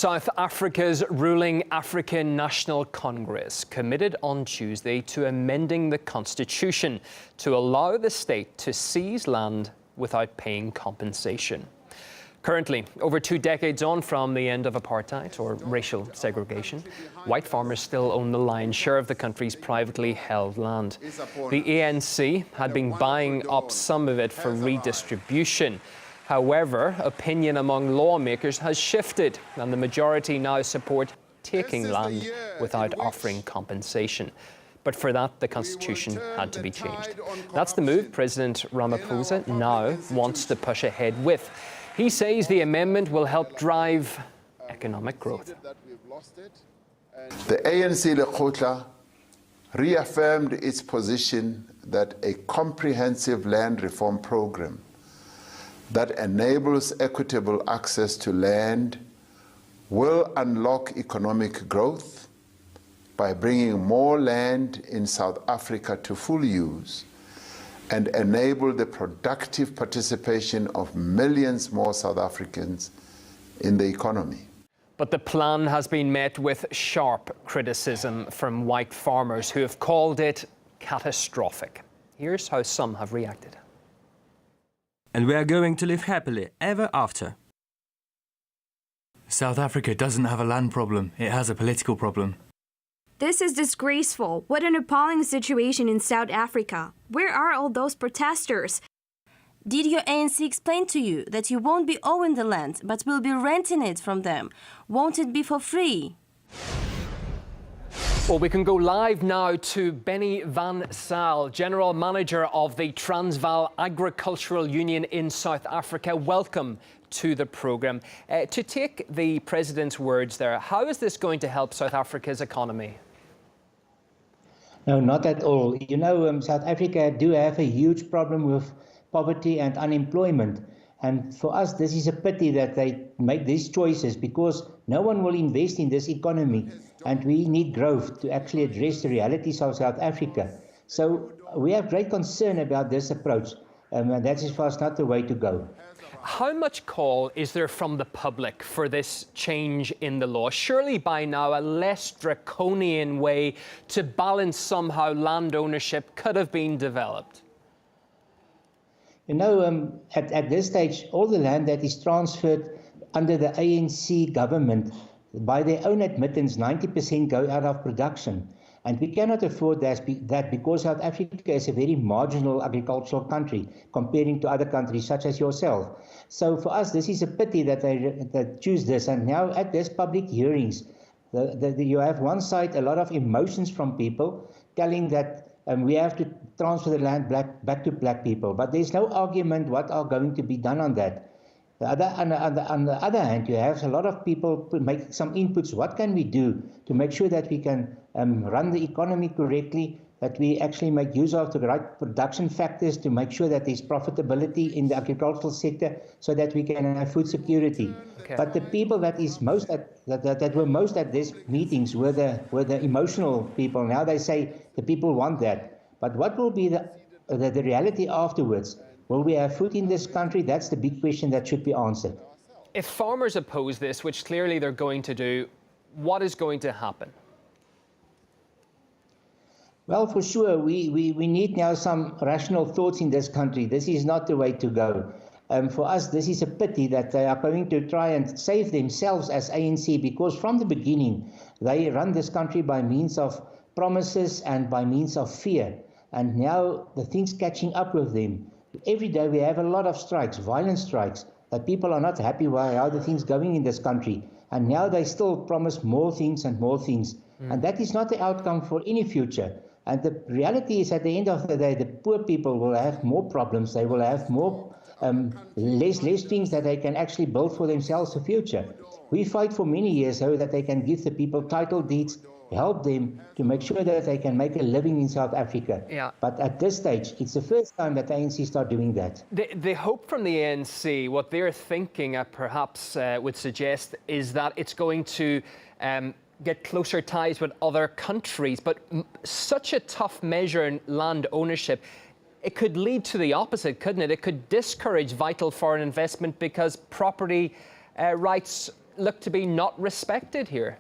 South Africa's ruling African National Congress committed on Tuesday to amending the constitution to allow the state to seize land without paying compensation. Currently, over 2 decades on from the end of apartheid or racial segregation, white farmers still own the lion's share of the country's privately held land. The ANC had been buying up some of it for redistribution. However, opinion among lawmakers has shifted, and the majority now support taking land without offering compensation. But for that, the constitution had to be changed. That's the move President Ramaphosa now wants to push ahead with. He says the amendment will help drive economic growth. The ANC Lekgotla reaffirmed its position that a comprehensive land reform program that enables equitable access to land will unlock economic growth by bringing more land in South Africa to full use and enable the productive participation of millions more South Africans in the economy. But the plan has been met with sharp criticism from white farmers who have called it catastrophic. Here's how some have reacted. And we are going to live happily ever after. South Africa doesn't have a land problem, it has a political problem. This is disgraceful. What an appalling situation in South Africa. Where are all those protesters? Did your ANC explain to you that you won't be owning the land, but will be renting it from them? Won't it be for free? Well, we can go live now to Benny van Saal, General Manager of the Transvaal Agricultural Union in South Africa. Welcome to the programme. To take the President's words there, how is this going to help South Africa's economy? No, not at all. You know, South Africa do have a huge problem with poverty and unemployment. And for us, this is a pity that they make these choices because no one will invest in this economy. And we need growth to actually address the realities of South Africa. So we have great concern about this approach. And that is for us not the way to go. How much call is there from the public for this change in the law? Surely by now a less draconian way to balance somehow land ownership could have been developed. You know, at this stage, all the land that is transferred under the ANC government, by their own admittance, 90% go out of production. And we cannot afford that because South Africa is a very marginal agricultural country comparing to other countries such as yourself. So for us, this is a pity that they choose this. And now at this public hearings, you have one side, a lot of emotions from people telling that we have to transfer the land back to black people. But there's no argument what are going to be done on that. On the other hand, you have a lot of people make some inputs. What can we do to make sure that we can run the economy correctly, that we actually make use of the right production factors to make sure that there's profitability in the agricultural sector so that we can have food security. Okay. But the people that were most at these meetings were the emotional people. Now they say the people want that. But what will be the reality afterwards? Will we have food in this country? That's the big question that should be answered. If farmers oppose this, which clearly they're going to do, what is going to happen? Well, for sure, we need now some rational thoughts in this country. This is not the way to go. For us, this is a pity that they are going to try and save themselves as ANC, because from the beginning, they run this country by means of promises and by means of fear. And now the thing's catching up with them. Every day we have a lot of strikes, violent strikes, that people are not happy with how the things going in this country. And now they still promise more things and more things. And that is not the outcome for any future. And the reality is, at the end of the day, the poor people will have more problems. They will have more, less things that they can actually build for themselves in the future. We fight for many years so that they can give the people title deeds, help them to make sure that they can make a living in South Africa. Yeah. But at this stage, it's the first time that the ANC start doing that. The hope from the ANC, what they're thinking perhaps would suggest, is that it's going to get closer ties with other countries. But such a tough measure in land ownership, it could lead to the opposite, couldn't it? It could discourage vital foreign investment because property rights look to be not respected here.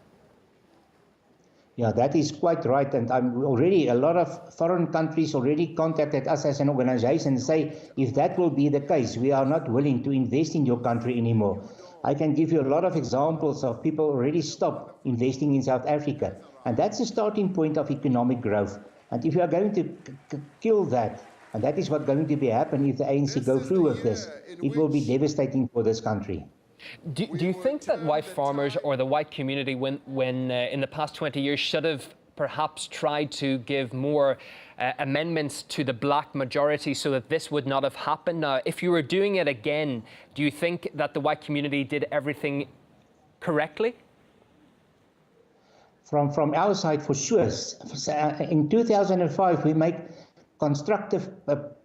Yeah, that is quite right. And a lot of foreign countries already contacted us as an organization and say, if that will be the case, we are not willing to invest in your country anymore. I can give you a lot of examples of people already stop investing in South Africa. And that's the starting point of economic growth. And if you are going to kill that, and that is what's going to be happening if the ANC go through with this, it will be devastating for this country. Do you think that white farmers or the white community, when in the past 20 years, should have perhaps tried to give more amendments to the black majority so that this would not have happened? Now, if you were doing it again, do you think that the white community did everything correctly? From our side, for sure. In 2005, we made constructive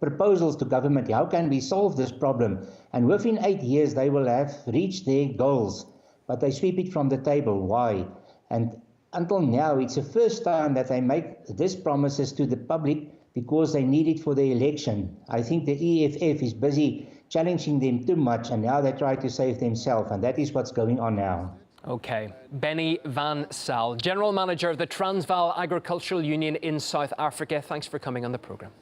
proposals to government. How can we solve this problem? And within 8 years, they will have reached their goals, but they sweep it from the table. Why? And until now, it's the first time that they make these promises to the public because they need it for the election. I think the EFF is busy challenging them too much, and now they try to save themselves, and that is what's going on now. Okay. Benny van Saal, General Manager of the Transvaal Agricultural Union in South Africa. Thanks for coming on the programme.